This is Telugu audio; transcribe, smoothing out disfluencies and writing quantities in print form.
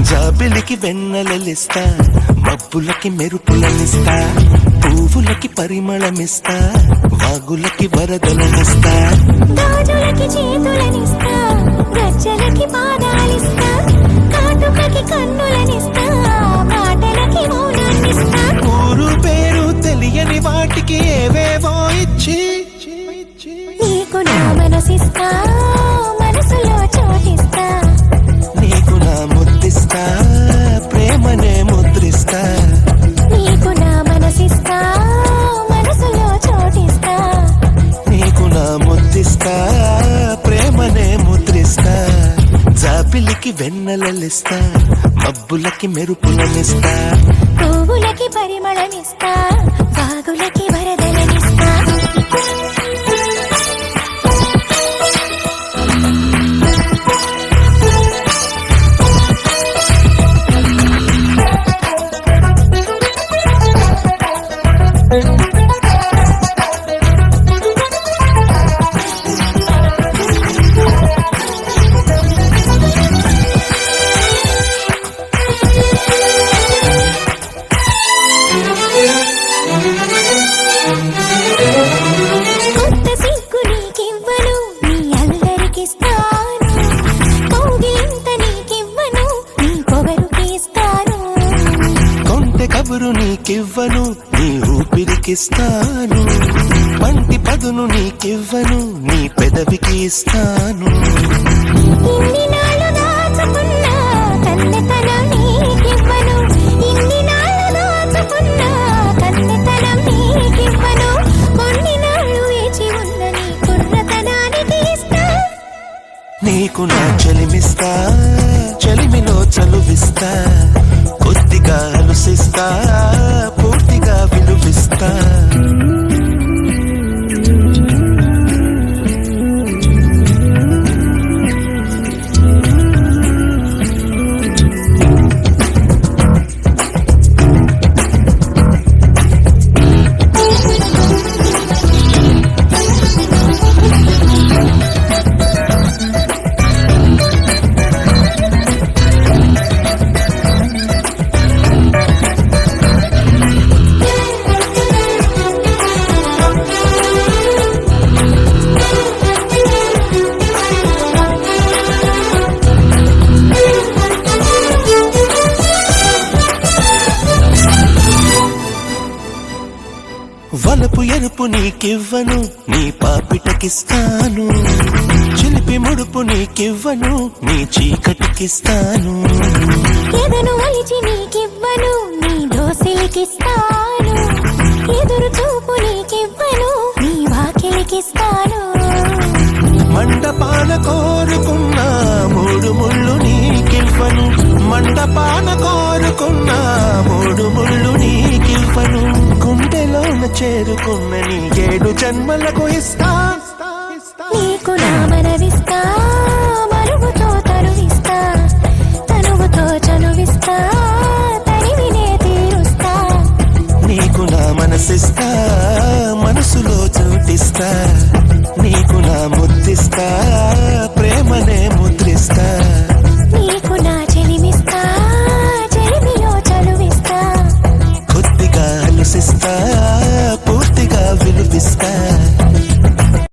జాబిలికి వెన్నెలలిస్తా, మబ్బులకి మెరుపులనిస్తా, పువ్వులకి పరిమళమిస్తా, వాగులకి వరదలనిస్తా, గాజులకి చేతులనిస్తా, గజ్జలకి పాదాలిస్తా, కాటుకకి కన్నులనిస్తా, మాటలకి మౌనాన్నిస్తా. ఊరు పేరు తెలియని వాటికి ఏవేవో ఇచ్చి నీకు నా మనసిస్తా, మనసులో చోటిస్తా, నీకు నా ముద్దిస్తా, ప్రేమనే ముద్రిస్తా. నీకు నా మనసిస్తా, మనసులో చోటిస్తా, నీకు నా ముద్దిస్తా, ప్రేమనే ముద్రిస్తా. జాబిలికి వెన్నెలలిస్తా, మబ్బులకి మెరుపులనిస్తా, పువ్వులకి పరిమళమిస్తా, వాగులకి వరదలనిస్తా. కొత్త సిగ్గు నీకివ్వను, నీ అల్లరికిస్తాను, కౌగిలింత నీకివ్వను, నీ పొగరుకిస్తాను. కొంటె కబురు నీకివ్వను, నీ ఊపిరికిస్తాను, పంటి పదును నీకివ్వను, నీ పెదవికి ఇస్తాను. ఇన్ని నాళ్ళు దాచుకున్నా కన్నెతనం నీకివ్వను, ఇన్ని నాళ్ళు దాచుకున్నా కన్నెతనం నీకివ్వను, కొన్ని నాళ్ళు వేచి ఉన్న నీ కుర్రతనానికి ఇస్తా. నీకు నా చెలిమిస్తా, చెలిమిలో చలువిస్తా, కొద్దిగా అలుసిస్తా, పూర్తిగా విలువిస్తా. వలపు ఎరుపు నీకివ్వను, నీ పాపిటకిస్తాను, చిలిపి ముడుపు నీకివ్వను, నీ చీకటికిస్తాను. ఎదను వలిచి నీకివ్వను, నీ దోసిలికిస్తాను, ఎదురు చూపు నీకివ్వను, నీ వాకిలికిస్తాను. మండపాన కోరుకున్న మూడు ముళ్ళు నీకివ్వను, మండపాన కోరుకున్న మూడు ముళ్ళు నీకివ్వను, గుండెలోన చేరుకున్న నీ 7 జన్మలకు ఇస్తా. నీకు నా మనవిస్తా, మరుగుతో తరువిస్తా, తనువుతో చనువిస్తా, తనివినే తీరుస్తా. నీకు నా మనసిస్తా, మనసులో చోటిస్తా, నీకు నా ముద్దిస్తా,